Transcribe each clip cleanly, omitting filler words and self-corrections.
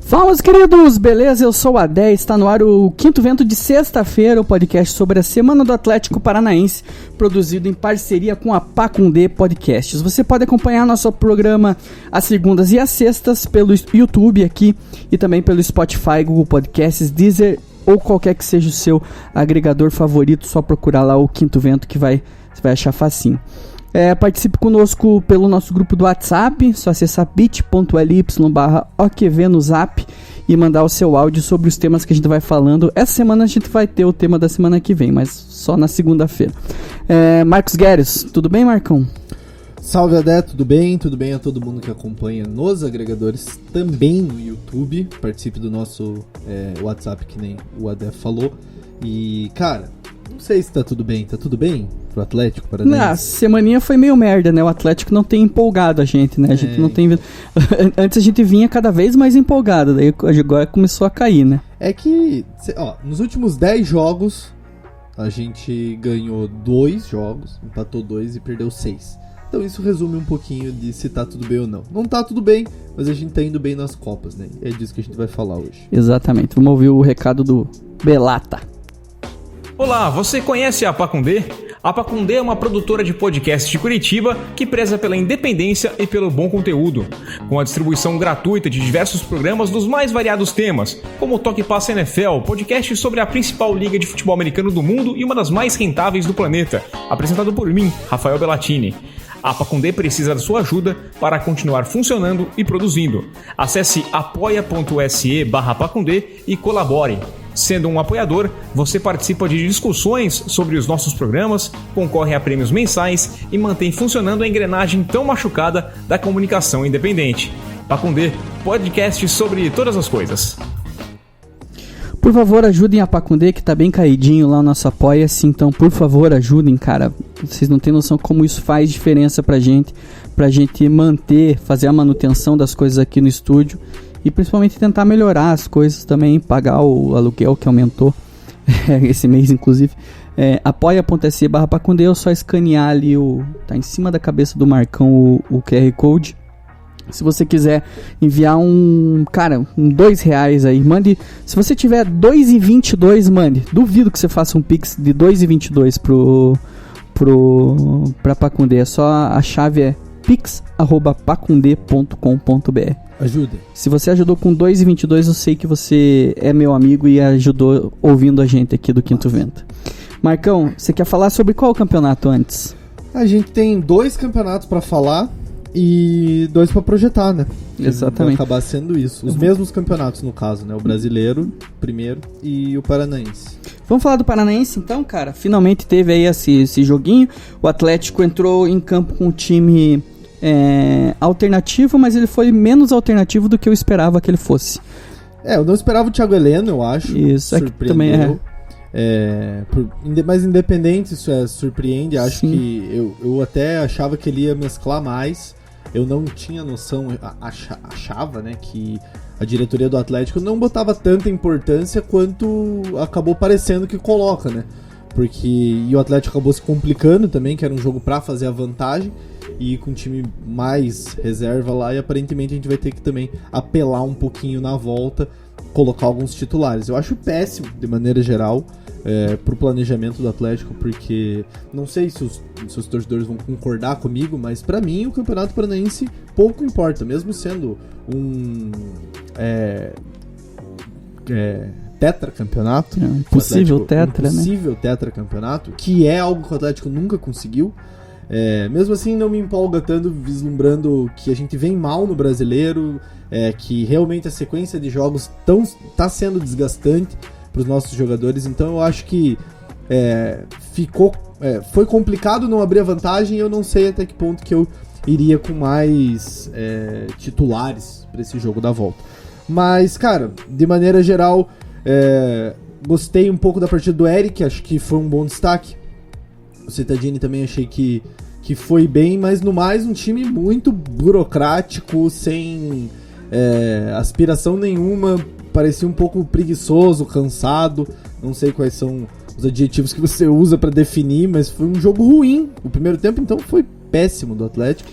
Fala, meus queridos, beleza? Eu sou o Adé, está no ar o Quinto Vento de sexta-feira, o podcast sobre a Semana do Atlético Paranaense, produzido em parceria com a Pacundê Podcasts. Você pode acompanhar nosso programa às segundas e às sextas pelo YouTube aqui e também pelo Spotify, Google Podcasts, Deezer ou qualquer que seja o seu agregador favorito, só procurar lá o Quinto Vento que você vai achar facinho. Participe conosco pelo nosso grupo do WhatsApp, só acessar bit.ly/OQV no Zap e mandar o seu áudio sobre os temas que a gente vai falando. Essa semana a gente vai ter o tema da semana que vem, mas só na segunda-feira. Marcos Guedes, tudo bem, Marcão? Salve, Adé, tudo bem? Tudo bem a todo mundo que acompanha nos agregadores, também no YouTube. Participe do nosso WhatsApp, que nem o Adé falou. E, cara, não sei se tá tudo bem. Tá tudo bem pro Atlético Paranaense? A semaninha foi meio merda, né? O Atlético não tem empolgado a gente, né? A gente não tem... Antes a gente vinha cada vez mais empolgado, daí agora começou a cair, né? É que, nos últimos 10 jogos, a gente ganhou 2 jogos, empatou 2 e perdeu 6. Então isso resume um pouquinho de se tá tudo bem ou não. Não tá tudo bem, mas a gente tá indo bem nas Copas, né? É disso que a gente vai falar hoje. Exatamente. Vamos ouvir o recado do Belata. Olá, você conhece a Pacundê? A Pacundê é uma produtora de podcasts de Curitiba que preza pela independência e pelo bom conteúdo. Com a distribuição gratuita de diversos programas dos mais variados temas, como o Toque Passa NFL, podcast sobre a principal liga de futebol americano do mundo e uma das mais rentáveis do planeta, apresentado por mim, Rafael Bellatini. A Pacundê precisa da sua ajuda para continuar funcionando e produzindo. Acesse apoia.se/Pacundê e colabore. Sendo um apoiador, você participa de discussões sobre os nossos programas, concorre a prêmios mensais e mantém funcionando a engrenagem tão machucada da comunicação independente. Pacundê, podcast sobre todas as coisas. Por favor, ajudem a Pacundê, que tá bem caidinho lá o nosso apoia-se, então por favor ajudem, cara. Vocês não têm noção como isso faz diferença pra gente manter, fazer a manutenção das coisas aqui no estúdio. E principalmente tentar melhorar as coisas também, pagar o aluguel que aumentou esse mês, inclusive. Apoia.se/Pacundê, é só escanear ali, tá em cima da cabeça do Marcão o QR Code. Se você quiser enviar R$2 aí, mande. Se você tiver 2,22, mande. Duvido que você faça um Pix de 2,22 pra Pacundê. É só a chave é pix@pacundê.com.br. Ajuda. Se você ajudou com 2,22, eu sei que você é meu amigo e ajudou ouvindo a gente aqui do Quinto Vento. Marcão, você quer falar sobre qual campeonato antes? A gente tem 2 campeonatos pra falar e 2 pra projetar, né? Exatamente. Vai acabar sendo isso. Os mesmos campeonatos, no caso, né? O brasileiro, primeiro, e o paranaense. Vamos falar do Paranaense, então, cara? Finalmente teve aí esse joguinho. O Atlético entrou em campo com um time... alternativo, mas ele foi menos alternativo do que eu esperava que ele fosse. Eu não esperava o Thiago Heleno, eu acho. Isso, também mas independente, isso surpreende. Acho Sim. que eu até achava que ele ia mesclar mais. Eu não tinha noção, achava, né, que a diretoria do Atlético não botava tanta importância quanto acabou parecendo que coloca, né? E o Atlético acabou se complicando também, que era um jogo pra fazer a vantagem, e com um time mais reserva lá, e aparentemente a gente vai ter que também apelar um pouquinho na volta, colocar alguns titulares. Eu acho péssimo, de maneira geral, pro planejamento do Atlético, porque não sei se os torcedores vão concordar comigo, mas pra mim o Campeonato Paranaense pouco importa, mesmo sendo um tetracampeonato, possível tetracampeonato, que é algo que o Atlético nunca conseguiu. Mesmo assim não me empolga tanto, vislumbrando que a gente vem mal no brasileiro, que realmente a sequência de jogos tá sendo desgastante para os nossos jogadores. Então eu acho que foi complicado não abrir a vantagem, e eu não sei até que ponto que eu iria com mais titulares para esse jogo da volta. Mas, cara, de maneira geral, gostei um pouco da partida do Eric, acho que foi um bom destaque. O Cittadini também achei que foi bem, mas no mais um time muito burocrático, sem aspiração nenhuma, parecia um pouco preguiçoso, cansado, não sei quais são os adjetivos que você usa pra definir, mas foi um jogo ruim. O primeiro tempo, então, foi péssimo do Atlético.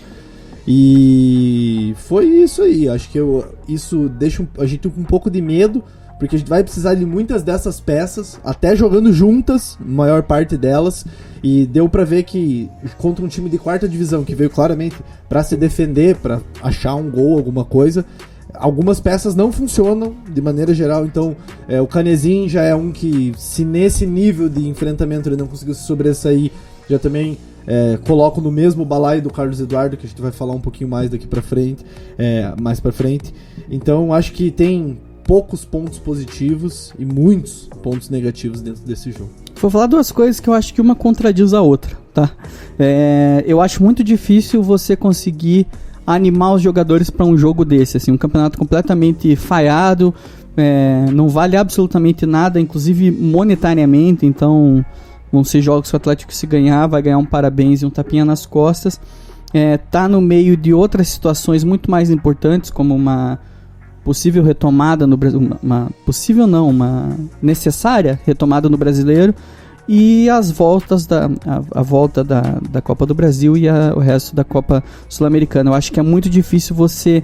E foi isso aí. Acho que isso deixa a gente com um pouco de medo, porque a gente vai precisar de muitas dessas peças, até jogando juntas, maior parte delas. E deu pra ver que contra um time de 4ª divisão, que veio claramente pra se defender, pra achar um gol, alguma coisa, algumas peças não funcionam de maneira geral. Então o Canezinho já é um que, se nesse nível de enfrentamento ele não conseguiu se sobressair, já também coloco no mesmo balaio do Carlos Eduardo, que a gente vai falar um pouquinho mais daqui pra frente, mais pra frente. Então acho que tem poucos pontos positivos e muitos pontos negativos dentro desse jogo. Vou falar duas coisas que eu acho que uma contradiz a outra, tá? Eu acho muito difícil você conseguir animar os jogadores para um jogo desse, assim, um campeonato completamente falhado, não vale absolutamente nada, inclusive monetariamente. Então vão ser jogos que o Atlético, se ganhar, vai ganhar um parabéns e um tapinha nas costas. Tá no meio de outras situações muito mais importantes, como uma possível retomada no Brasil, uma necessária retomada no Brasileiro, e as voltas a volta da Copa do Brasil e o resto da Copa Sul-Americana. Eu acho que é muito difícil você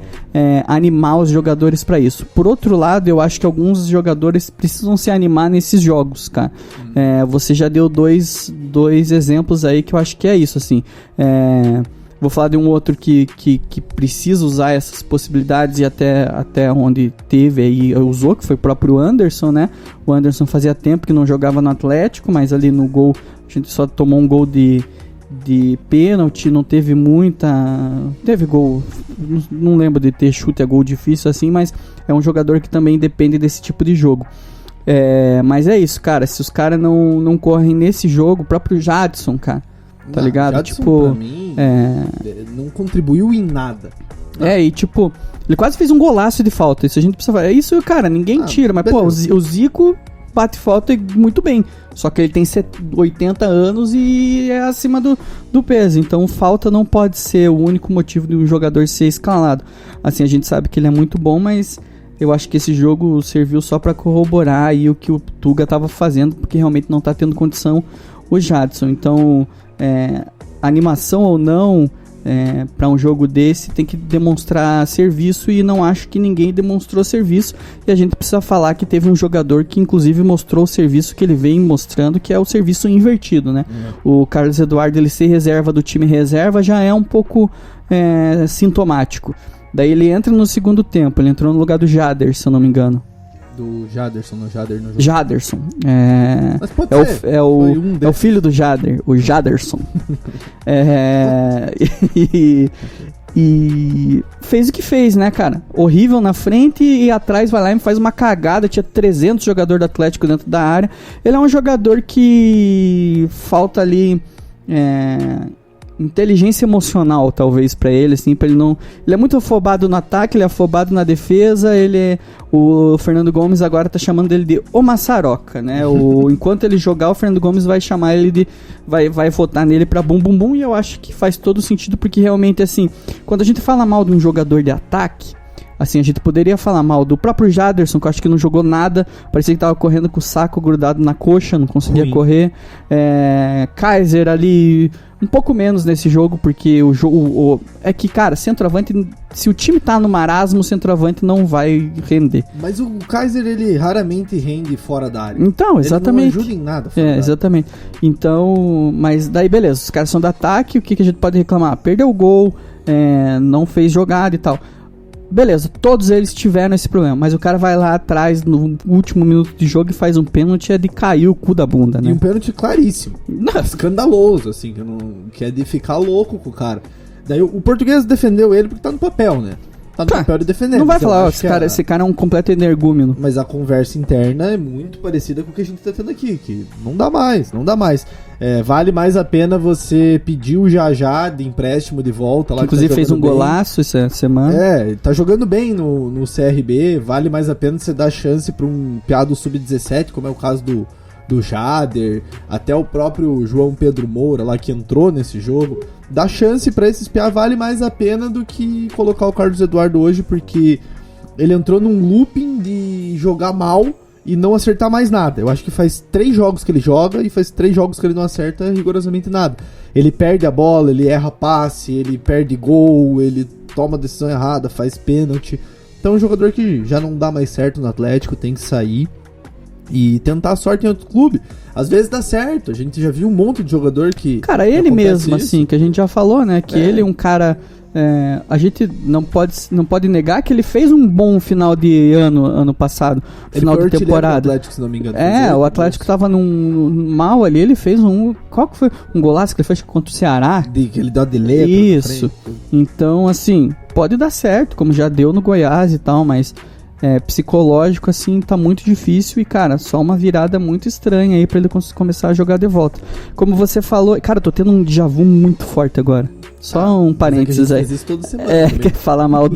animar os jogadores para isso. Por outro lado, eu acho que alguns jogadores precisam se animar nesses jogos, cara. Você já deu dois exemplos aí que eu acho que é isso, assim. Vou falar de um outro que precisa usar essas possibilidades, e até onde teve aí usou, que foi o próprio Anderson, né? O Anderson fazia tempo que não jogava no Atlético, mas ali no gol, a gente só tomou um gol de pênalti, não teve teve gol, não lembro de ter chute a gol difícil assim, mas é um jogador que também depende desse tipo de jogo. Mas é isso, cara, se os caras não correm nesse jogo, o próprio Jadson, cara, tá ligado? Jadson, tipo, pra mim, não contribuiu em nada. E tipo, ele quase fez um golaço de falta. Isso a gente precisa falar. Isso, cara, ninguém tira. Mas, beleza. Pô, o Zico bate falta muito bem. Só que ele tem 80 anos e é acima do peso. Então, falta não pode ser o único motivo de um jogador ser escalado. Assim, a gente sabe que ele é muito bom, mas eu acho que esse jogo serviu só pra corroborar aí o que o Tuga tava fazendo, porque realmente não tá tendo condição o Jadson. Então, animação ou não, para um jogo desse tem que demonstrar serviço, e não acho que ninguém demonstrou serviço. E a gente precisa falar que teve um jogador que inclusive mostrou o serviço que ele vem mostrando, que é o serviço invertido, né? O Carlos Eduardo, ele ser reserva do time reserva já é um pouco sintomático. Daí ele entra no segundo tempo, ele entrou no lugar do Jader, se eu não me engano. Do Jaderson, no Jader no jogo. Jaderson. Mas pode ser. É o filho do Jader, o Jaderson. E fez o que fez, né, cara? Horrível na frente, e atrás vai lá e faz uma cagada. Tinha 300 jogadores do Atlético dentro da área. Ele é um jogador que falta ali inteligência emocional, talvez, pra ele, assim, pra ele não... Ele é muito afobado no ataque, ele é afobado na defesa, o Fernando Gomes agora tá chamando ele de O Massaroca, né? Enquanto ele jogar, o Fernando Gomes vai chamar ele de... Vai votar nele pra bum bum bum, e eu acho que faz todo sentido, porque realmente, assim, quando a gente fala mal de um jogador de ataque, assim, a gente poderia falar mal do próprio Jaderson, que eu acho que não jogou nada, parecia que tava correndo com o saco grudado na coxa, não conseguia correr. Kaiser ali, um pouco menos nesse jogo, porque o jogo... É que, cara, centroavante, se o time tá no marasmo, o centroavante não vai render. Mas o Kaiser, ele raramente rende fora da área. Então, exatamente. Ele não ajuda em nada fora da área. Exatamente. Então, mas daí beleza, os caras são do ataque, o que a gente pode reclamar? Perdeu o gol, não fez jogada e tal. Beleza, todos eles tiveram esse problema, mas o cara vai lá atrás no último minuto de jogo e faz um pênalti, de cair o cu da bunda, né? E um pênalti claríssimo. Escandaloso, assim, que é de ficar louco com o cara. Daí o português defendeu ele porque tá no papel, né? Tá no papel de defender. Não vai falar, esse cara é um completo energúmeno. Mas a conversa interna é muito parecida com o que a gente tá tendo aqui, que não dá mais. Vale mais a pena você pedir o Jajá de empréstimo de volta lá. Inclusive fez um golaço essa semana. Tá jogando bem no CRB. Vale mais a pena você dar chance pra um piado sub-17, como é o caso do Jader, até o próprio João Pedro Moura lá, que entrou nesse jogo. Dá chance pra esses piá, vale mais a pena do que colocar o Carlos Eduardo hoje, porque ele entrou num looping de jogar mal e não acertar mais nada. Eu acho que faz 3 jogos que ele joga e faz 3 jogos que ele não acerta rigorosamente nada. Ele perde a bola, ele erra passe, ele perde gol, ele toma decisão errada, faz pênalti. Então é um jogador que já não dá mais certo no Atlético, tem que sair e tentar a sorte em outro clube. Às vezes dá certo, a gente já viu um monte de jogador que... Cara, ele mesmo, assim, que a gente já falou, né? Que ele é um cara... a gente não pode negar que ele fez um bom final de ano passado, final de temporada. Do Atlético, se não me engano. O Atlético tava num mal ali, ele fez qual que foi? Um golaço que ele fez contra o Ceará? Que ele deu de letra. Isso. Então, assim, pode dar certo, como já deu no Goiás e tal, mas psicológico, assim, tá muito difícil e, cara, só uma virada muito estranha aí pra ele começar a jogar de volta. Como você falou, cara, eu tô tendo um déjà vu muito forte agora. Só um parênteses aí. Existe toda semana. Quer falar mal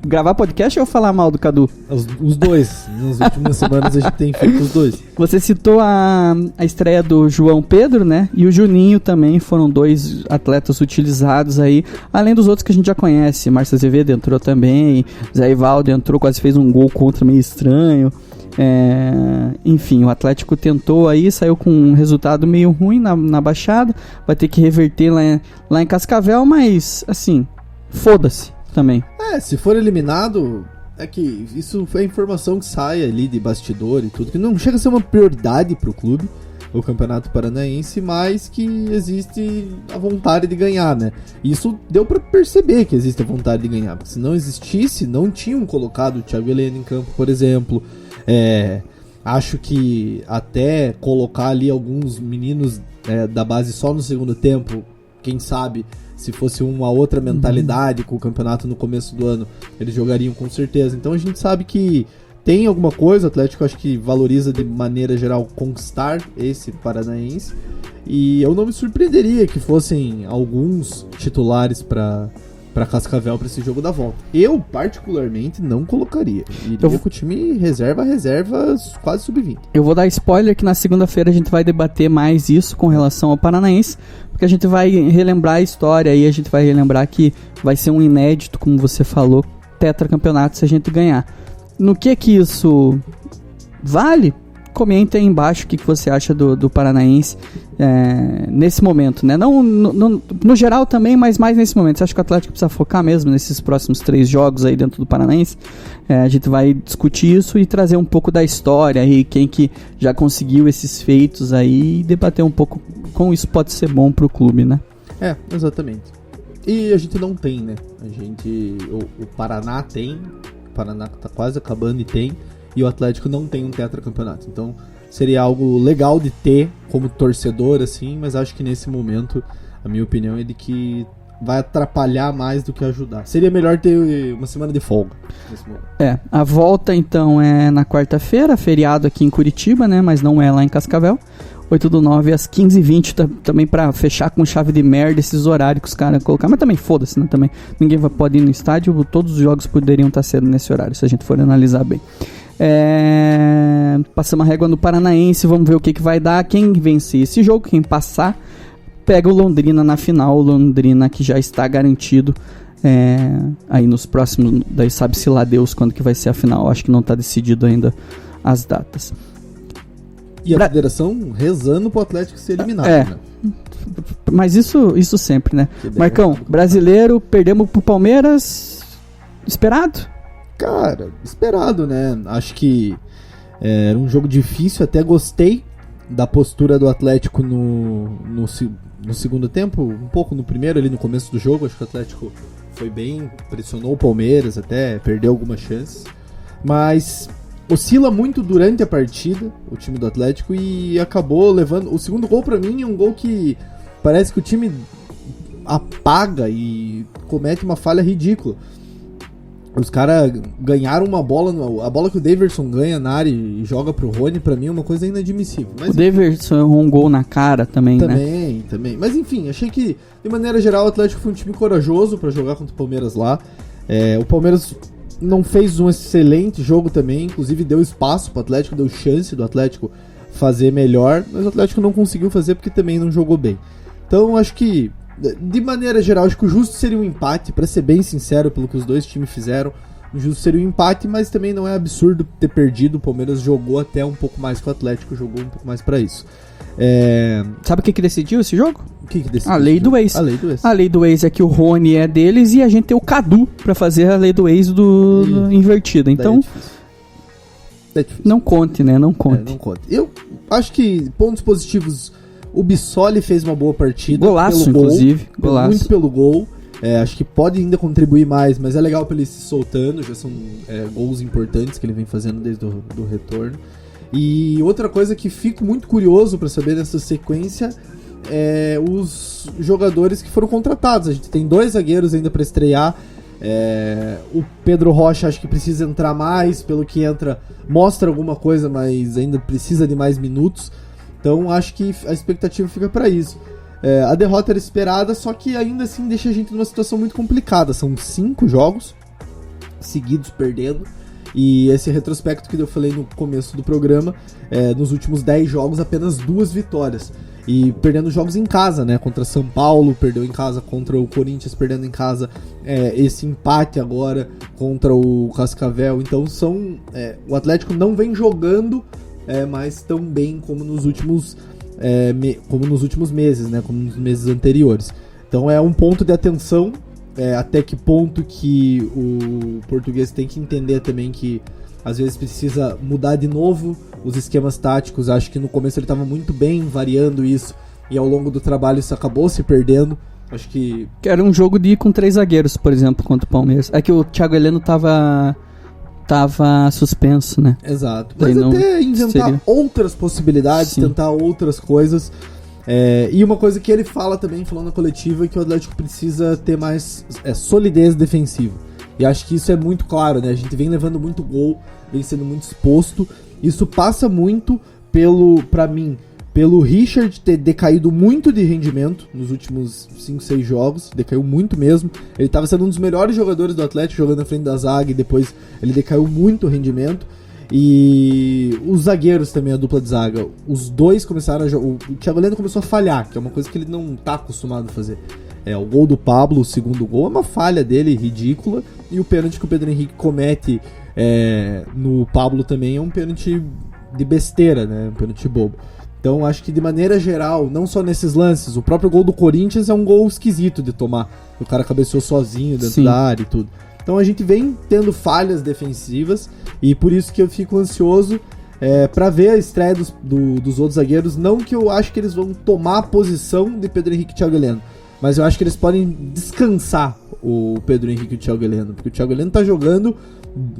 gravar podcast ou falar mal do Cadu? Os dois. Nas últimas semanas a gente tem feito os dois. Você citou a estreia do João Pedro, né? E o Juninho também foram 2 atletas utilizados aí. Além dos outros que a gente já conhece. Márcio Azevedo entrou também. Zé Ivaldo entrou, quase fez um gol contra meio estranho. Enfim, o Atlético tentou aí, saiu com um resultado meio ruim na Baixada, vai ter que reverter lá em Cascavel, mas assim, foda-se também. Se for eliminado, é que isso foi a informação que sai ali de bastidor e tudo, que não chega a ser uma prioridade pro clube, o Campeonato Paranaense, mas que existe a vontade de ganhar, né? Isso deu pra perceber que existe a vontade de ganhar, porque se não existisse, não tinham colocado o Thiago Heleno em campo, por exemplo. Acho que até colocar ali alguns meninos da base só no segundo tempo, quem sabe, se fosse uma outra mentalidade com o campeonato no começo do ano, eles jogariam com certeza. Então a gente sabe que tem alguma coisa, o Atlético acho que valoriza de maneira geral conquistar esse Paranaense, e eu não me surpreenderia que fossem alguns titulares para Cascavel para esse jogo da volta. Eu, particularmente, não colocaria. Iria com o time reserva quase sub-20. Eu vou dar spoiler que na segunda-feira a gente vai debater mais isso com relação ao Paranaense, porque a gente vai relembrar a história e a gente vai relembrar que vai ser um inédito, como você falou, tetracampeonato se a gente ganhar. No que isso vale? Comenta aí embaixo o que você acha do Paranaense nesse momento, né? Não, no geral também, mas mais nesse momento. Você acha que o Atlético precisa focar mesmo nesses próximos 3 jogos aí dentro do Paranaense? A gente vai discutir isso e trazer um pouco da história e quem que já conseguiu esses feitos aí e debater um pouco como isso pode ser bom pro clube, né? Exatamente. E a gente não tem, né? O Paraná tem, o Paraná tá quase acabando e tem, e o Atlético não tem um tetracampeonato. Então seria algo legal de ter como torcedor, assim, mas acho que nesse momento, a minha opinião é de que vai atrapalhar mais do que ajudar. Seria melhor ter uma semana de folga nesse momento. A volta então é na quarta-feira, feriado aqui em Curitiba, né? Mas não é lá em Cascavel. 8/9 às 15h20, também pra fechar com chave de merda esses horários que os caras colocaram. Mas também foda-se, né? Também ninguém pode ir no estádio, todos os jogos poderiam estar sendo nesse horário, se a gente for analisar bem. Passamos a régua no Paranaense, vamos ver o que vai dar. Quem vencer esse jogo, quem passar, pega o Londrina na final. O Londrina que já está garantido aí nos próximos, daí sabe-se lá Deus quando que vai ser a final. Acho que não está decidido ainda as datas. E a federação rezando pro Atlético ser eliminado, né? Mas isso sempre, né? Marcão, brasileiro, perdemos pro Palmeiras, esperado? Cara, esperado, né? Acho que era um jogo difícil, até gostei da postura do Atlético no segundo tempo, um pouco no primeiro, ali no começo do jogo. Acho que o Atlético foi bem, pressionou o Palmeiras, até perdeu algumas chances, mas oscila muito durante a partida o time do Atlético e acabou levando. O segundo gol pra mim é um gol que parece que o time apaga e comete uma falha ridícula. Os caras ganharam uma bola, a bola que o Daverson ganha na área e joga pro Rony, pra mim é uma coisa inadmissível. Mas, o Daverson errou um gol na cara também, né? Também. Mas enfim, achei que, de maneira geral, o Atlético foi um time corajoso pra jogar contra o Palmeiras lá. O Palmeiras não fez um excelente jogo também, inclusive deu espaço pro Atlético, deu chance do Atlético fazer melhor, mas o Atlético não conseguiu fazer porque também não jogou bem. Então acho que, de maneira geral, acho que o justo seria um empate, pra ser bem sincero, pelo que os dois times fizeram. Injusto seria o empate, mas também não é absurdo ter perdido. O Palmeiras jogou até um pouco mais que o Atlético, jogou um pouco mais pra isso. Sabe o que decidiu esse jogo? O que decidiu? A lei do ex. A lei do ex. A lei do ex é que o Rony é deles e a gente tem o Cadu pra fazer a lei do ex do invertida. Então, é difícil. Não conte, né? Não conte. Não conte. Eu acho que pontos positivos, o Bissoli fez uma boa partida. Golaço, pelo gol, inclusive. Golaço. Muito pelo gol. Acho que pode ainda contribuir mais, mas é legal pra ele se soltando. Já são gols importantes que ele vem fazendo desde o retorno. E outra coisa que fico muito curioso pra saber nessa sequência é os jogadores que foram contratados. A gente tem 2 zagueiros ainda pra estrear. O Pedro Rocha acho que precisa entrar mais. Pelo que entra, mostra alguma coisa, mas ainda precisa de mais minutos. Então acho que a expectativa fica pra isso. A derrota era esperada, só que ainda assim deixa a gente numa situação muito complicada. São 5 jogos seguidos perdendo. E esse retrospecto que eu falei no começo do programa, nos últimos 10 jogos, apenas 2 vitórias. E perdendo jogos em casa, né? Contra São Paulo, perdeu em casa contra o Corinthians, perdendo em casa esse empate agora contra o Cascavel. Então o Atlético não vem jogando mais tão bem como nos últimos meses, né? Como nos meses anteriores. Então é um ponto de atenção. Até que ponto que o português tem que entender também que às vezes precisa mudar de novo os esquemas táticos. Acho que no começo ele estava muito bem variando isso e ao longo do trabalho isso acabou se perdendo. Acho que era um jogo de ir com 3 zagueiros, por exemplo, contra o Palmeiras. É que o Thiago Heleno tava suspenso, né? Exato. Mas até inventar outras possibilidades, sim, tentar outras coisas. E uma coisa que ele fala também, falando na coletiva, é que o Atlético precisa ter mais solidez defensiva. E acho que isso é muito claro, né? A gente vem levando muito gol, vem sendo muito exposto. Isso passa muito pra mim, pelo Richard ter decaído muito de rendimento nos últimos 5, 6 jogos. Decaiu muito mesmo. Ele estava sendo um dos melhores jogadores do Atlético, jogando na frente da zaga, e depois ele decaiu muito o rendimento. E os zagueiros também, a dupla de zaga, os dois começaram a jogar. O Thiago Heleno começou a falhar, que é uma coisa que ele não tá acostumado a fazer. O gol do Pablo, o segundo gol, é uma falha dele ridícula. E o pênalti que o Pedro Henrique comete no Pablo também é um pênalti de besteira, né? Um pênalti bobo. Então acho que de maneira geral, não só nesses lances, o próprio gol do Corinthians é um gol esquisito de tomar. O cara cabeceou sozinho dentro, sim, da área e tudo. Então a gente vem tendo falhas defensivas e por isso que eu fico ansioso pra ver a estreia dos outros zagueiros. Não que eu acho que eles vão tomar a posição de Pedro Henrique e Thiago Heleno, mas eu acho que eles podem descansar o Pedro Henrique e o Thiago Heleno, porque o Thiago Heleno tá jogando,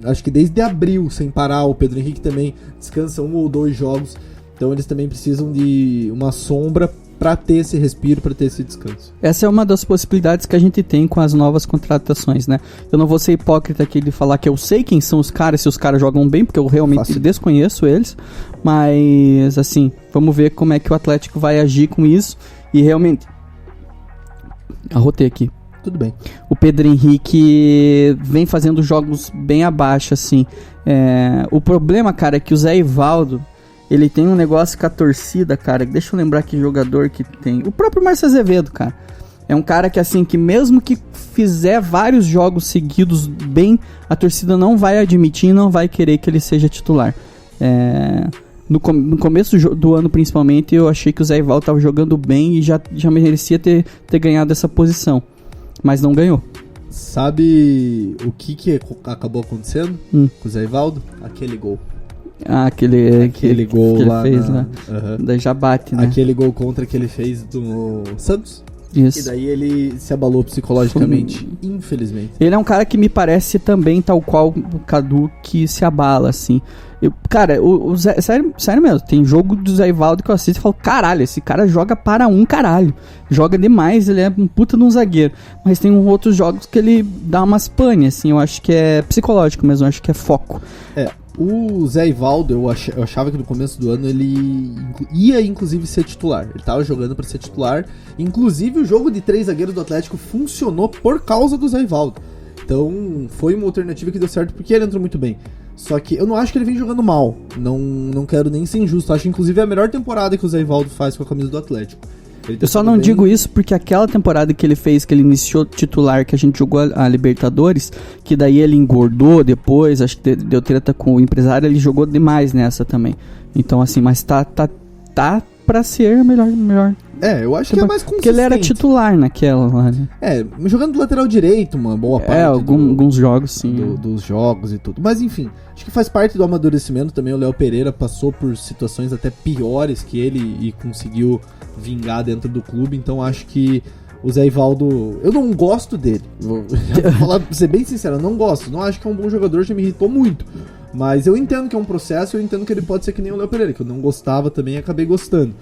acho que desde abril, sem parar. O Pedro Henrique também descansa 1 ou 2 jogos, então eles também precisam de uma sombra para ter esse respiro, para ter esse descanso. Essa é uma das possibilidades que a gente tem com as novas contratações, né? Eu não vou ser hipócrita aqui de falar que eu sei quem são os caras, se os caras jogam bem, porque eu realmente desconheço eles, mas assim, vamos ver como é que o Atlético vai agir com isso. E realmente, arrotei aqui. Tudo bem. O Pedro Henrique vem fazendo jogos bem abaixo, assim. O problema, cara, é que o Zé Ivaldo, ele tem um negócio com a torcida, cara. Deixa eu lembrar que jogador que tem. O próprio Márcio Azevedo, cara. É um cara que, assim, que mesmo que fizer vários jogos seguidos bem, a torcida não vai admitir e não vai querer que ele seja titular. No começo do ano, principalmente, eu achei que o Zé Ivaldo estava jogando bem e já merecia ter ganhado essa posição. Mas não ganhou. Sabe o que acabou acontecendo com o Zé Ivaldo? Aquele gol. Aquele gol que lá ele fez, né? Daí já bate, né? Aquele gol contra que ele fez do Santos. Isso. E daí ele se abalou psicologicamente, infelizmente. Ele é um cara que me parece também, tal qual o Cadu, que se abala, assim. Cara, sério mesmo, tem jogo do Zé Ivaldo que eu assisto e falo, caralho, esse cara joga para um caralho. Joga demais, ele é um puta de um zagueiro. Mas tem outros jogos que ele dá umas pane, assim, eu acho que é psicológico mesmo, eu acho que é foco. O Zé Ivaldo, eu achava que no começo do ano ele ia inclusive ser titular. Ele tava jogando pra ser titular. Inclusive o jogo de 3 zagueiros do Atlético funcionou por causa do Zé Ivaldo. Então foi uma alternativa que deu certo porque ele entrou muito bem. Só que eu não acho que ele vem jogando mal. Não quero nem ser injusto. Acho inclusive a melhor temporada que o Zé Ivaldo faz com a camisa do Atlético. Eu só não digo isso porque aquela temporada que ele fez, que ele iniciou titular, que a gente jogou a Libertadores, que daí ele engordou depois, acho que deu treta com o empresário, ele jogou demais nessa também. Então, assim, mas tá pra ser melhor. Eu acho que é mais consistente. Porque ele era titular naquela lá, né? Jogando do lateral direito, uma boa parte. Alguns jogos, sim. Dos jogos e tudo. Mas enfim, acho que faz parte do amadurecimento também. O Léo Pereira passou por situações até piores que ele e conseguiu vingar dentro do clube. Então acho que o Zé Ivaldo... Eu não gosto dele. Vou falar, pra ser bem sincero, eu não gosto. Não acho que é um bom jogador, já me irritou muito. Mas eu entendo que é um processo, eu entendo que ele pode ser que nem o Léo Pereira, que eu não gostava também e acabei gostando.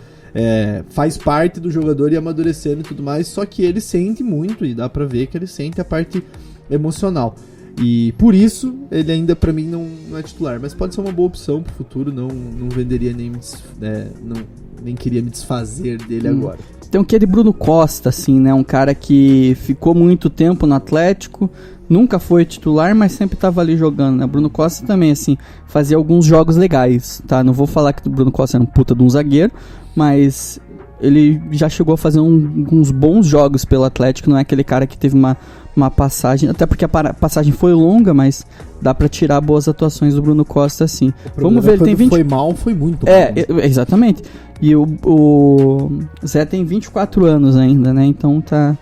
Faz parte do jogador ir amadurecendo e tudo mais, só que ele sente muito, e dá pra ver que ele sente a parte emocional. E por isso, ele ainda pra mim não é titular, mas pode ser uma boa opção pro futuro, não venderia nem queria me desfazer dele agora. Tem aquele Bruno Costa, assim, né, um cara que ficou muito tempo no Atlético, nunca foi titular, mas sempre tava ali jogando, né? Bruno Costa também, assim, fazia alguns jogos legais, tá? Não vou falar que o Bruno Costa era um puta de um zagueiro, mas ele já chegou a fazer uns bons jogos pelo Atlético, não é aquele cara que teve uma passagem, até porque a passagem foi longa, mas dá pra tirar boas atuações do Bruno Costa, assim. Vamos ver, ele tem 20... foi mal, foi muito mal. Exatamente. E o Zé tem 24 anos ainda, né? Então tá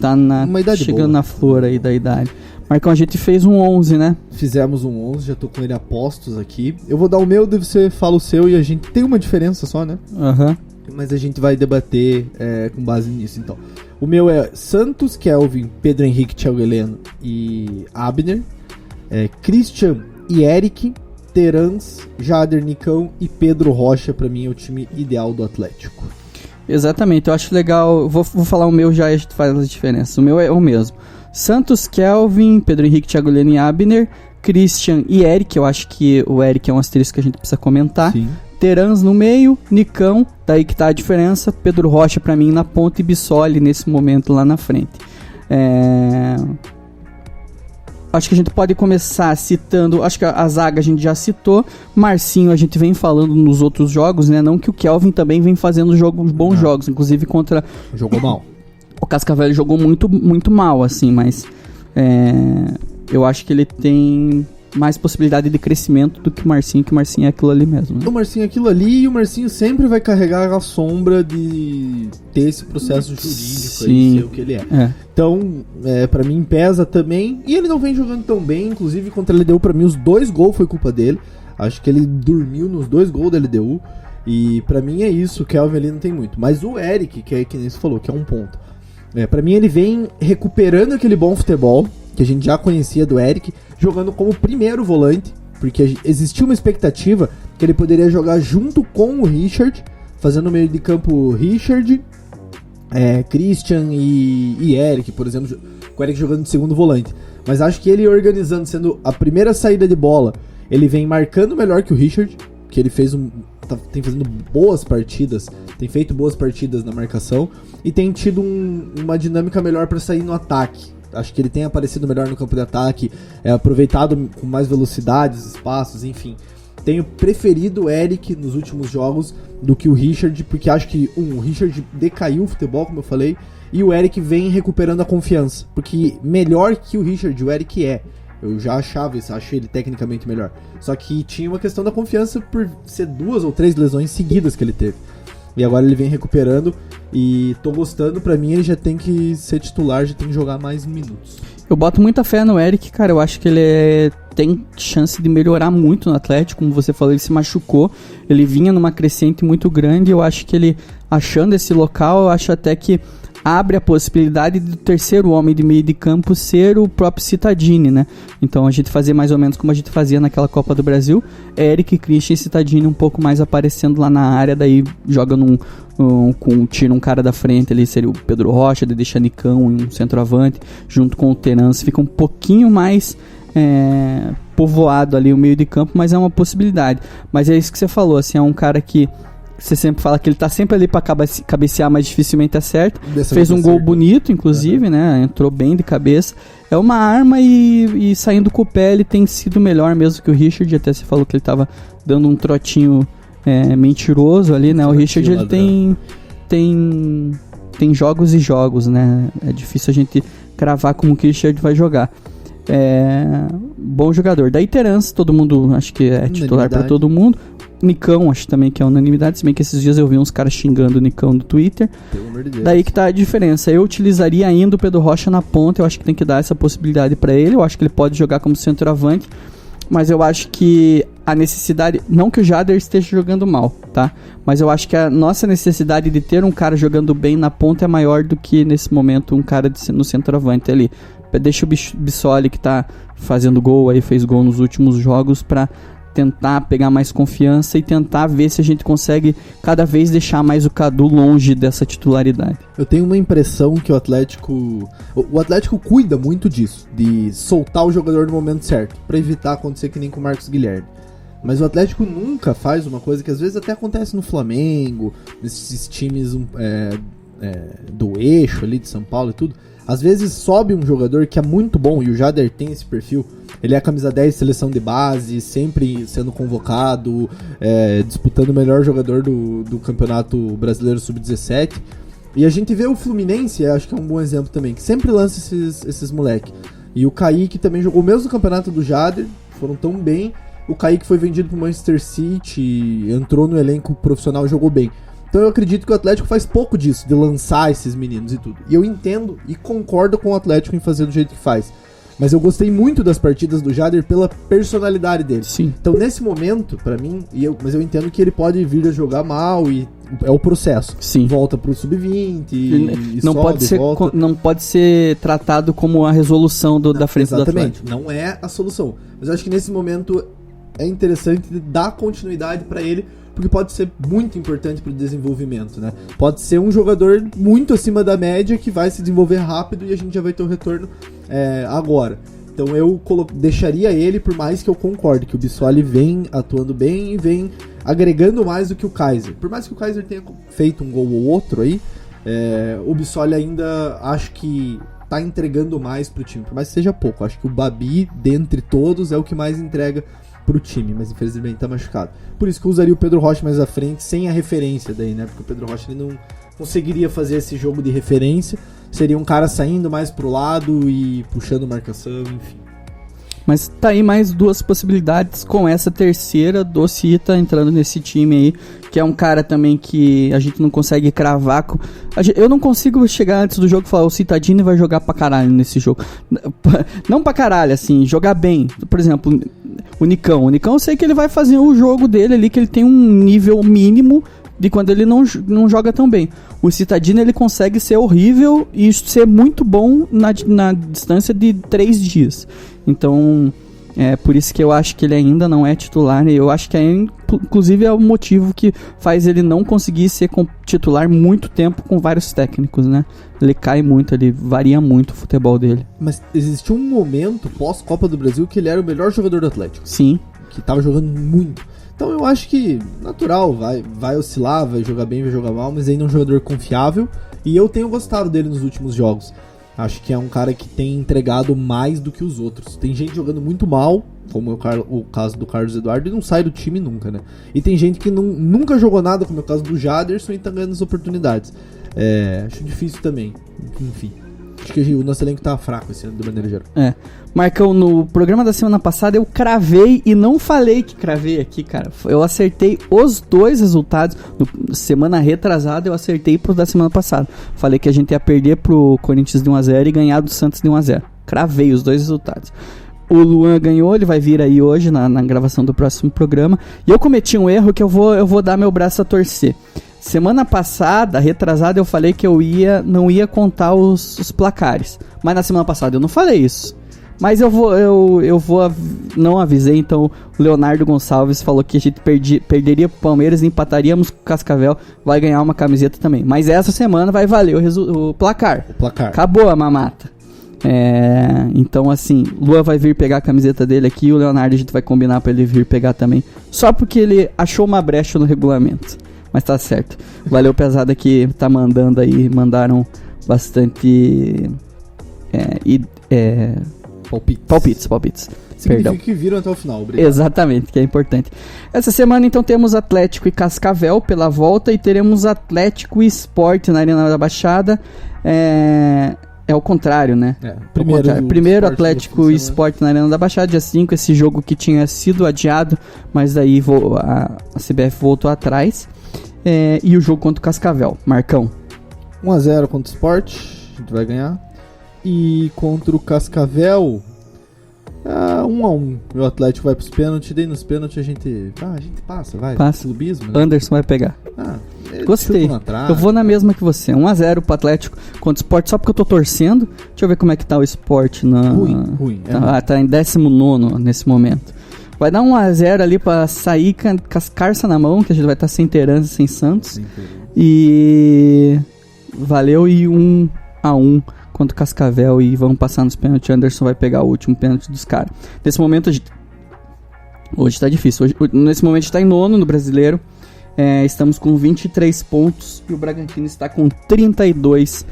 uma idade chegando boa. Na flor aí da idade. Marcão, a gente fez um 11, né? Fizemos um 11, já tô com ele a postos aqui. Eu vou dar o meu, você fala o seu e a gente tem uma diferença só, né? Mas a gente vai debater com base nisso, então. O meu é Santos, Kelvin, Pedro Henrique, Thiago Heleno e Abner. Christian e Eric, Terans, Jader, Nicão e Pedro Rocha, pra mim é o time ideal do Atlético. Exatamente, eu acho legal. Vou falar o meu já e a gente faz as diferenças. O meu é o mesmo. Santos, Kelvin, Pedro Henrique, Thiago Heleno e Abner, Christian e Eric. Eu acho que o Eric é um asterisco que a gente precisa comentar. Sim. Terans no meio, Nicão, daí que tá a diferença. Pedro Rocha pra mim na ponta e Bissoli nesse momento lá na frente. Acho que a gente pode começar citando, acho que a zaga a gente já citou, Marcinho a gente vem falando nos outros jogos, né? Não que o Kelvin também vem fazendo bons jogos, inclusive contra... Jogou mal. O Cascavel jogou muito, muito mal, assim, mas eu acho que ele tem mais possibilidade de crescimento do que o Marcinho é aquilo ali mesmo, né? O Marcinho é aquilo ali e o Marcinho sempre vai carregar a sombra de ter esse processo jurídico aí, ser o que ele é. Então, pra mim pesa também, e ele não vem jogando tão bem, inclusive contra a LDU pra mim os 2 gols foi culpa dele, acho que ele dormiu nos 2 gols da LDU, e pra mim é isso, o Kelvin ali não tem muito, mas o Eric, que nem você falou, que é um ponto, pra mim ele vem recuperando aquele bom futebol, que a gente já conhecia do Eric, jogando como primeiro volante, porque existia uma expectativa que ele poderia jogar junto com o Richard, fazendo o meio de campo Richard, Christian e Eric, por exemplo, com o Eric jogando de segundo volante. Mas acho que ele organizando, sendo a primeira saída de bola, ele vem marcando melhor que o Richard, que ele tem fazendo boas partidas, tem feito boas partidas na marcação, e tem tido uma dinâmica melhor para sair no ataque. Acho que ele tem aparecido melhor no campo de ataque, aproveitado com mais velocidades, espaços, enfim. Tenho preferido o Eric nos últimos jogos do que o Richard, porque acho que o Richard decaiu o futebol, como eu falei, e o Eric vem recuperando a confiança, porque melhor que o Richard, o Eric é. Eu já achei ele tecnicamente melhor. Só que tinha uma questão da confiança por ser 2 ou 3 lesões seguidas que ele teve. E agora ele vem recuperando e tô gostando. Pra mim ele já tem que ser titular, já tem que jogar mais minutos. Eu boto muita fé no Eric, cara. Eu acho que ele tem chance de melhorar muito no Atlético. Como você falou, ele se machucou. Ele vinha numa crescente muito grande. Eu acho que ele, achando esse local, eu acho até que abre a possibilidade do terceiro homem de meio de campo ser o próprio Cittadini, né? Então a gente fazer mais ou menos como a gente fazia naquela Copa do Brasil, Eric, Christian e Cittadini um pouco mais aparecendo lá na área, daí joga tira um cara da frente ali, seria o Pedro Rocha, de deixa Nicão e um centroavante, junto com o Terence, fica um pouquinho mais povoado ali o meio de campo, mas é uma possibilidade. Mas é isso que você falou, assim, é um cara que você sempre fala que ele tá sempre ali pra cabecear, mas dificilmente acerta. Fez um gol bonito, inclusive, né? Entrou bem de cabeça. É uma arma e saindo com o pé ele tem sido melhor mesmo que o Richard. Até você falou que ele tava dando um trotinho mentiroso ali, né? O Richard ele tem jogos e jogos, né? É difícil a gente cravar como o Christian vai jogar. Bom jogador. Daí Terence, todo mundo acho que é titular para todo mundo. Nicão, acho também que é unanimidade, se bem que esses dias eu vi uns caras xingando o Nicão no Twitter. Pelo amor de Deus. Daí que tá a diferença. Eu utilizaria ainda o Pedro Rocha na ponta, eu acho que tem que dar essa possibilidade pra ele, eu acho que ele pode jogar como centroavante, mas eu acho que a necessidade, não que o Jader esteja jogando mal, tá? Mas eu acho que a nossa necessidade de ter um cara jogando bem na ponta é maior do que nesse momento um cara no centroavante ali. Deixa o Bissoli, que tá fazendo gol aí, fez gol nos últimos jogos, pra tentar pegar mais confiança e tentar ver se a gente consegue cada vez deixar mais o Cadu longe dessa titularidade. Eu tenho uma impressão que o Atlético cuida muito disso, de soltar o jogador no momento certo, pra evitar acontecer que nem com o Marcos Guilherme. Mas o Atlético nunca faz uma coisa que às vezes até acontece no Flamengo, nesses times do eixo ali de São Paulo e tudo. Às vezes sobe um jogador que é muito bom, e o Jader tem esse perfil. Ele é a camisa 10 de seleção de base, sempre sendo convocado, disputando o melhor jogador do Campeonato Brasileiro Sub-17. E a gente vê o Fluminense, acho que é um bom exemplo também, que sempre lança esses moleques. E o Kaique também jogou o mesmo campeonato do Jader, foram tão bem. O Kaique foi vendido pro Manchester City, entrou no elenco profissional e jogou bem. Então eu acredito que o Atlético faz pouco disso, de lançar esses meninos e tudo. E eu entendo e concordo com o Atlético em fazer do jeito que faz. Mas eu gostei muito das partidas do Jader pela personalidade dele. Sim. Então nesse momento, pra mim, mas eu entendo que ele pode vir a jogar mal e é o processo. Sim. Volta pro sub-20 e não sobe, volta. Não pode ser tratado como a resolução da frente do Atlético. Exatamente, não é a solução. Mas eu acho que nesse momento é interessante dar continuidade pra ele, porque pode ser muito importante para o desenvolvimento, né? Pode ser um jogador muito acima da média que vai se desenvolver rápido e a gente já vai ter o retorno agora. Então eu deixaria ele, por mais que eu concorde que o Bissoli vem atuando bem e vem agregando mais do que o Kaiser. Por mais que o Kaiser tenha feito um gol ou outro aí, o Bissoli ainda acho que tá entregando mais pro time, por mais que seja pouco. Acho que o Babi, dentre todos, é o que mais entrega pro time, mas infelizmente tá machucado. Por isso que eu usaria o Pedro Rocha mais à frente, sem a referência daí, né? Porque o Pedro Rocha ele não conseguiria fazer esse jogo de referência, seria um cara saindo mais pro lado e puxando marcação, enfim. Mas tá aí mais duas possibilidades com essa terceira do Cita entrando nesse time aí, que é um cara também que a gente não consegue cravar. Eu não consigo chegar antes do jogo e falar, o Citadini vai jogar pra caralho nesse jogo. Não pra caralho, assim, jogar bem. Por exemplo, o Nicão eu sei que ele vai fazer o jogo dele ali, que ele tem um nível mínimo de quando ele não joga tão bem. O Citadini ele consegue ser horrível e ser muito bom na distância de 3 dias. Então, por isso que eu acho que ele ainda não é titular. E eu acho que inclusive é o motivo que faz ele não conseguir ser titular muito tempo com vários técnicos, né? Ele cai muito, ele varia muito o futebol dele. Mas existiu um momento pós-Copa do Brasil que ele era o melhor jogador do Atlético. Sim. Que tava jogando muito. Então eu acho que, natural, vai oscilar, vai jogar bem, vai jogar mal, mas ainda é um jogador confiável. E eu tenho gostado dele nos últimos jogos. Acho que é um cara que tem entregado mais do que os outros. Tem gente jogando muito mal, como o caso do Carlos Eduardo, e não sai do time nunca, né? E tem gente que nunca jogou nada, como é o caso do Jaderson, e tá ganhando as oportunidades. Acho difícil também. Enfim. Acho que o nosso elenco tá fraco esse ano, de maneira geral. Marcão, no programa da semana passada eu cravei e não falei que cravei aqui, cara. Eu acertei os dois resultados. Semana retrasada eu acertei pro da semana passada. Falei que a gente ia perder pro Corinthians de 1-0 e ganhar do Santos de 1-0. Cravei os dois resultados. O Luan ganhou, ele vai vir aí hoje na gravação do próximo programa. E eu cometi um erro que eu vou dar meu braço a torcer. Semana passada, retrasada, eu falei que eu não ia contar os placares. Mas na semana passada eu não falei isso. Mas não avisei, então o Leonardo Gonçalves falou que a gente perderia pro Palmeiras e empataríamos com o Cascavel, vai ganhar uma camiseta também. Mas essa semana vai valer o placar. Acabou a mamata. Então assim, Lua vai vir pegar a camiseta dele aqui, o Leonardo a gente vai combinar pra ele vir pegar também. Só porque ele achou uma brecha no regulamento. Mas tá certo. Valeu, pesada, que tá mandando aí. Mandaram bastante palpites. Significa que viram até o final, obrigado. Exatamente, que é importante. Essa semana, então, temos Atlético e Cascavel pela volta e teremos Atlético e Sport na Arena da Baixada. É o contrário, né? Primeiro Atlético e Sport na Arena da Baixada, dia 5, esse jogo que tinha sido adiado, mas daí a CBF voltou atrás. E o jogo contra o Cascavel. Marcão. 1-0 contra o Sport, a gente vai ganhar. E contra o Cascavel, 1-1. O Atlético vai pros pênaltis, daí nos pênaltis a gente passa, vai. Passa. Clubismo, né? Anderson vai pegar. Gostei. Eu vou na mesma que você. 1-0 pro Atlético contra o Sport, só porque eu tô torcendo. Deixa eu ver como é que tá o Sport. Ruim. Tá em 19º nesse momento. Vai dar 1-0 ali pra sair com as carças na mão, que a gente vai estar sem Terence, sem Santos. E valeu, e 1-1 contra o Cascavel, e vamos passar nos pênaltis. Anderson vai pegar o último pênalti dos caras. Nesse momento, hoje tá difícil. Nesse momento a gente tá em 9º no Brasileiro. Estamos com 23 pontos e o Bragantino está com 32,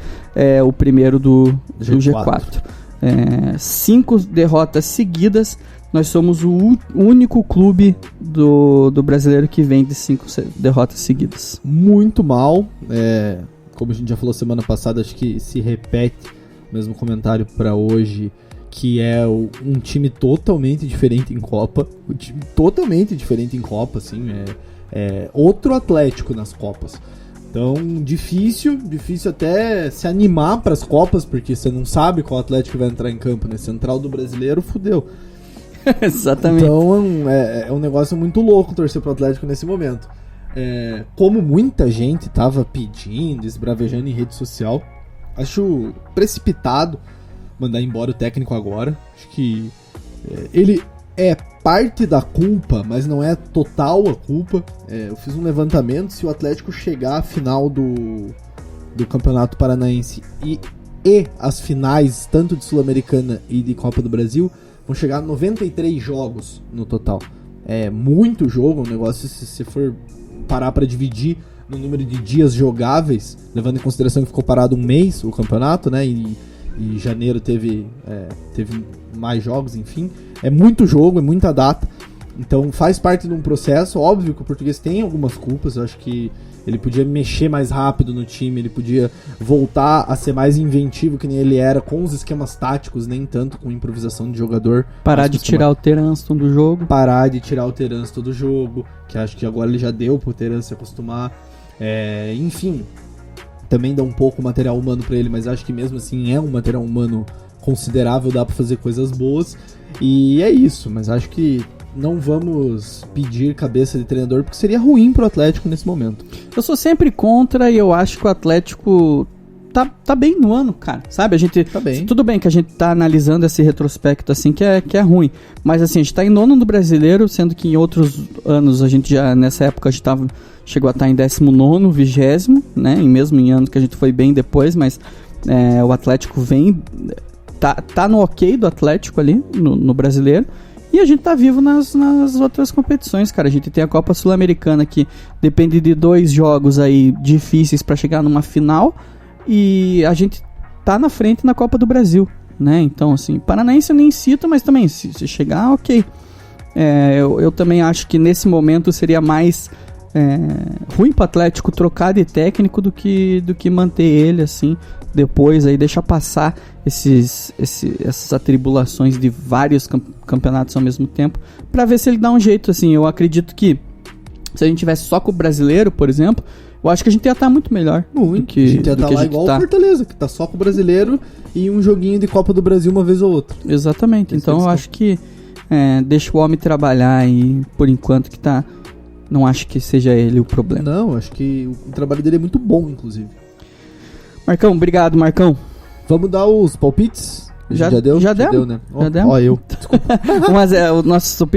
o primeiro do G4. 5 derrotas seguidas. Nós somos o único clube do Brasileiro que vem de 5 derrotas seguidas. Muito mal. Como a gente já falou semana passada, acho que se repete o mesmo comentário para hoje, que é um time totalmente diferente em Copa. Um time totalmente diferente em Copa, assim, outro Atlético nas Copas. Então, difícil até se animar para as Copas, porque você não sabe qual Atlético vai entrar em campo, né? Central do Brasileiro, fudeu. Exatamente. Então, é um negócio muito louco torcer pro Atlético nesse momento. Como muita gente tava pedindo, esbravejando em rede social, acho precipitado mandar embora o técnico agora. Acho que ele é parte da culpa, mas não é total a culpa. Eu fiz um levantamento: se o Atlético chegar à final do Campeonato Paranaense e as finais, tanto de Sul-Americana e de Copa do Brasil, vão chegar a 93 jogos no total. É muito jogo, um negócio, se você for parar para dividir no número de dias jogáveis, levando em consideração que ficou parado um mês o campeonato, né? E janeiro teve mais jogos, enfim. É muito jogo, é muita data. Então faz parte de um processo. Óbvio que o português tem algumas culpas. Eu acho que ele podia mexer mais rápido no time, ele podia voltar a ser mais inventivo que nem ele era, com os esquemas táticos, nem tanto com improvisação de jogador. Parar de tirar o Terence do jogo. Que acho que agora ele já deu pro Terence se acostumar. Enfim, também dá um pouco material humano pra ele, mas acho que mesmo assim é um material humano considerável, dá pra fazer coisas boas. E é isso, mas acho que não vamos pedir cabeça de treinador, porque seria ruim pro Atlético nesse momento. Eu sou sempre contra, e eu acho que o Atlético tá bem no ano, cara, sabe? A gente tá bem. Tudo bem que a gente tá analisando esse retrospecto assim, que é ruim, mas assim, a gente tá em 9º no Brasileiro, sendo que em outros anos a gente já, nessa época, a gente chegou a estar em 19º, 20º, né? E mesmo em anos que a gente foi bem depois, mas o Atlético vem, tá no ok do Atlético ali, no Brasileiro. E a gente tá vivo nas outras competições, cara. A gente tem a Copa Sul-Americana, que depende de 2 jogos aí difíceis pra chegar numa final. E a gente tá na frente na Copa do Brasil, né? Então, assim, Paranaense eu nem cito, mas também, se chegar, ok. Eu também acho que nesse momento seria mais ruim pro Atlético trocar de técnico do que manter ele, assim, depois aí deixar passar essas atribulações de vários campeonatos ao mesmo tempo, pra ver se ele dá um jeito, assim. Eu acredito que se a gente tivesse só com o Brasileiro, por exemplo, eu acho que a gente ia estar muito melhor. Muito. A gente ia estar lá igual o Fortaleza, que tá só com o Brasileiro e um joguinho de Copa do Brasil uma vez ou outra. Exatamente. Então eu acho que deixa o homem trabalhar, e por enquanto que tá... Não acho que seja ele o problema. Não, acho que o trabalho dele é muito bom, inclusive. Marcão, obrigado, Marcão. Vamos dar os palpites? Já deu? Já deu, né? Já deu. Ó, eu. Desculpa. 1-0, os nossos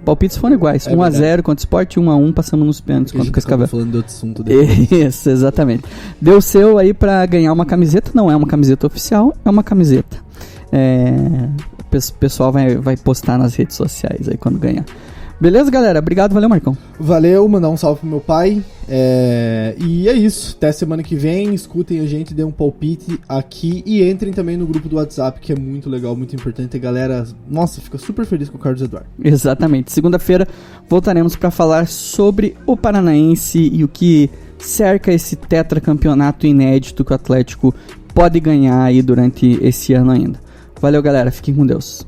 palpites foram iguais. 1-0 contra o Sport, 1-1 passamos nos pênaltis contra o Cascavel. Falando de outro assunto depois. Isso, exatamente. Deu o seu aí pra ganhar uma camiseta. Não é uma camiseta oficial, é uma camiseta. O pessoal vai postar nas redes sociais aí quando ganhar. Beleza, galera? Obrigado, valeu, Marcão. Valeu, mandar um salve pro meu pai. E é isso. Até semana que vem. Escutem a gente, dê um palpite aqui e entrem também no grupo do WhatsApp, que é muito legal, muito importante. A galera, nossa, fica super feliz com o Carlos Eduardo. Exatamente. Segunda-feira voltaremos para falar sobre o Paranaense e o que cerca esse tetracampeonato inédito que o Atlético pode ganhar aí durante esse ano ainda. Valeu, galera. Fiquem com Deus.